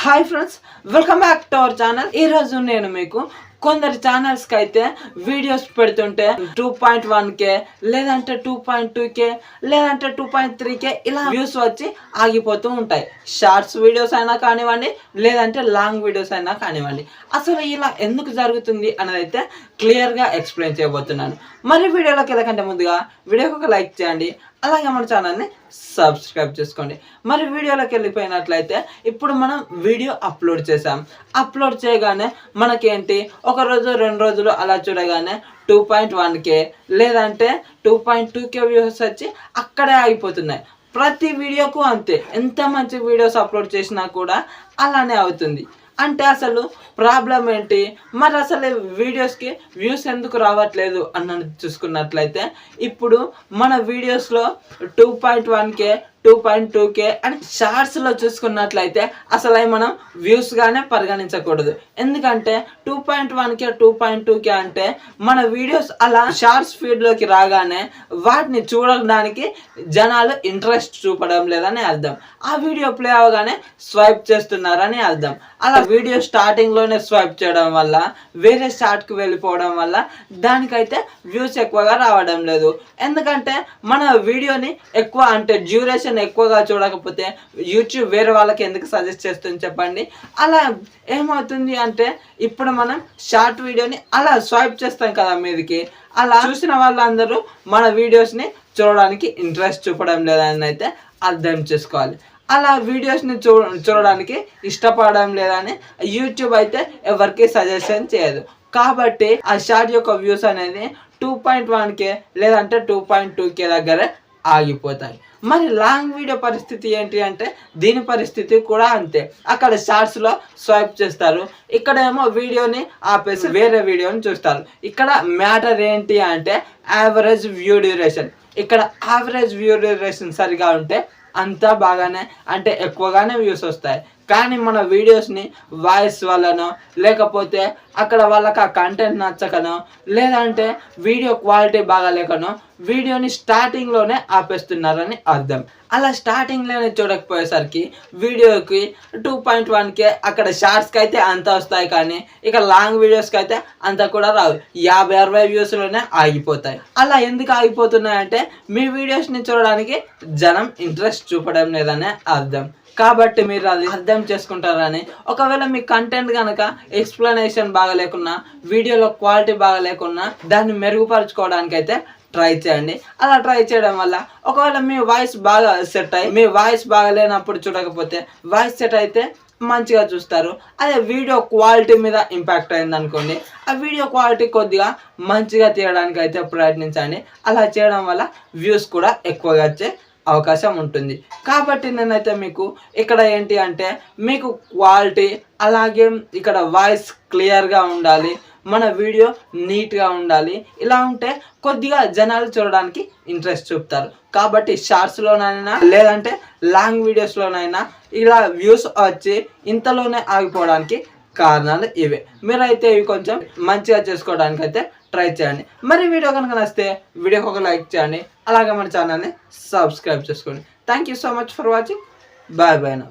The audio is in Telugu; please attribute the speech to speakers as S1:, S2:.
S1: Hi friends, welcome back to our channel. ఈరోజు నేను మీకు కొందరు ఛానల్స్కి అయితే వీడియోస్ పెడుతుంటే 2.1K లేదంటే 2.2K లేదంటే 2.3K ఇలా వ్యూస్ వచ్చి ఆగిపోతూ ఉంటాయి. షార్ట్స్ వీడియోస్ అయినా కానివ్వండి, లేదంటే లాంగ్ వీడియోస్ అయినా కానివ్వండి. అసలు ఇలా ఎందుకు జరుగుతుంది అనేది అయితే క్లియర్గా ఎక్స్ప్లెయిన్ చేయబోతున్నాను. మరి వీడియోలోకి వెళ్ళకంటే ముందుగా వీడియోకి ఒక లైక్ చేయండి, అలాగే మన ఛానల్ని సబ్స్క్రైబ్ చేసుకోండి. మరి వీడియోలోకి వెళ్ళిపోయినట్లయితే ఇప్పుడు మనం వీడియో అప్లోడ్ చేసాం. అప్లోడ్ చేయగానే మనకేంటి ఒక రోజు 2 రోజులు అలా చూడగానే 2.1K లేదంటే 2.2K వ్యూస్ వచ్చి అక్కడే ఆగిపోతున్నాయి. ప్రతి వీడియోకు అంతే. ఎంత మంచి వీడియోస్ అప్లోడ్ చేసినా కూడా అలానే అవుతుంది. అంటే అసలు ప్రాబ్లం ఏంటి? మరి అసలు వీడియోస్కి వ్యూస్ ఎందుకు రావట్లేదు అన్నది చూసుకున్నట్లయితే ఇప్పుడు మన వీడియోస్లో 2.1K 2.2K అని షార్ట్స్లో చూసుకున్నట్లయితే అసలు అవి మనం వ్యూస్గానే పరిగణించకూడదు. ఎందుకంటే 2.1K 2.2K అంటే మన వీడియోస్ అలా షార్ట్స్ ఫీడ్లోకి రాగానే వాటిని చూడడానికి జనాలు ఇంట్రెస్ట్ చూపడం లేదని అర్థం. ఆ వీడియో ప్లే అవగానే స్వైప్ చేస్తున్నారని అర్థం. అలా వీడియో స్టార్టింగ్లోనే స్వైప్ చేయడం వల్ల వేరే షార్ట్కి వెళ్ళిపోవడం వల్ల దానికైతే వ్యూస్ ఎక్కువగా రావడం లేదు. ఎందుకంటే మన వీడియోని ఎక్కువ అంటే డ్యూరేషన్ ఎక్కువగా చూడకపోతే యూట్యూబ్ వేరే వాళ్ళకి ఎందుకు సజెస్ట్ చేస్తుంది చెప్పండి. అలా ఏమవుతుంది అంటే ఇప్పుడు మనం షార్ట్ వీడియోని అలా స్వైప్ చేస్తాం కదా మీదకి, అలా చూసిన వాళ్ళందరూ మన వీడియోస్ని చూడడానికి ఇంట్రెస్ట్ చూపడం లేదని అయితే అర్థం చేసుకోవాలి. అలా వీడియోస్ని చూడడానికి ఇష్టపడడం లేదని యూట్యూబ్ అయితే ఎవరికి సజెషన్ చేయదు. కాబట్టి ఆ షార్ట్ యొక్క వ్యూస్ అనేది 2.1K లేదంటే 2.2K దగ్గరే ఆగిపోతాయి. మరి లాంగ్ వీడియో పరిస్థితి ఏంటి అంటే దీని పరిస్థితి కూడా అంతే. అక్కడ షార్ట్స్లో స్వైప్ చేస్తారు, ఇక్కడ ఏమో వీడియోని ఆపేసి వేరే వీడియోని చూస్తారు. ఇక్కడ మ్యాటర్ ఏంటి అంటే యావరేజ్ వ్యూ డ్యూరేషన్. ఇక్కడ యావరేజ్ వ్యూ డ్యూరేషన్ సరిగా ఉంటే అంతా బాగానే అంటే ఎక్కువగానే వ్యూస్ వస్తాయి. కానీ మన వీడియోస్ని వాయిస్ వల్లనో లేకపోతే అక్కడ వాళ్ళకి ఆ కంటెంట్ నచ్చకనో లేదంటే వీడియో క్వాలిటీ బాగాలేకనో వీడియోని స్టార్టింగ్లోనే ఆపేస్తున్నారని అర్థం. అలా స్టార్టింగ్లోనే చూడకపోయేసరికి వీడియోకి 2.1K అక్కడ షార్ట్స్కి అయితే అంత వస్తాయి, కానీ ఇక లాంగ్ వీడియోస్కి అయితే అంత కూడా రావు. 50-60 వ్యూస్లోనే ఆగిపోతాయి. అలా ఎందుకు ఆగిపోతున్నాయంటే మీ వీడియోస్ని చూడడానికి జనం ఇంట్రెస్ట్ చూపడం లేదనే అర్థం. కాబట్టి మీరు అది అర్థం చేసుకుంటారని. ఒకవేళ మీ కంటెంట్ కనుక ఎక్స్ప్లెనేషన్ బాగా లేకున్నా, వీడియోలో క్వాలిటీ బాగా లేకున్నా దాన్ని మెరుగుపరచుకోవడానికి అయితే ట్రై చేయండి. అలా ట్రై చేయడం వల్ల ఒకవేళ మీ వాయిస్ బాగా సెట్ అయ్యి మీ వాయిస్ బాగా లేనప్పుడు చూడకపోతే వాయిస్ సెట్ అయితే మంచిగా చూస్తారు. అదే వీడియో క్వాలిటీ మీద ఇంపాక్ట్ అయింది అనుకోండి, ఆ వీడియో క్వాలిటీ కొద్దిగా మంచిగా తీయడానికి అయితే ప్రయత్నించండి. అలా చేయడం వల్ల వ్యూస్ కూడా ఎక్కువగా వచ్చే అవకాశం ఉంటుంది. కాబట్టి నేనైతే మీకు ఇక్కడ ఏంటి అంటే మీకు క్వాలిటీ అలాగే ఇక్కడ వాయిస్ క్లియర్గా ఉండాలి, మన వీడియో నీట్గా ఉండాలి. ఇలా ఉంటే కొద్దిగా జనాలు చూడడానికి ఇంట్రెస్ట్ చూపుతారు. కాబట్టి షార్ట్స్లోనైనా లేదంటే లాంగ్ వీడియోస్లోనైనా ఇలా వ్యూస్ వచ్చి ఇంతలోనే ఆగిపోవడానికి కారణాలు ఇవే. మీరైతే ఇవి కొంచెం మంచిగా చేసుకోవడానికి అయితే ట్రై చేయండి. మరి వీడియో కనుక నచ్చితే వీడియోకి ఒక లైక్ చేయండి, అలాగే మన ఛానల్ని సబ్స్క్రైబ్ చేసుకోండి. Thank you so much for watching. Bye bye now.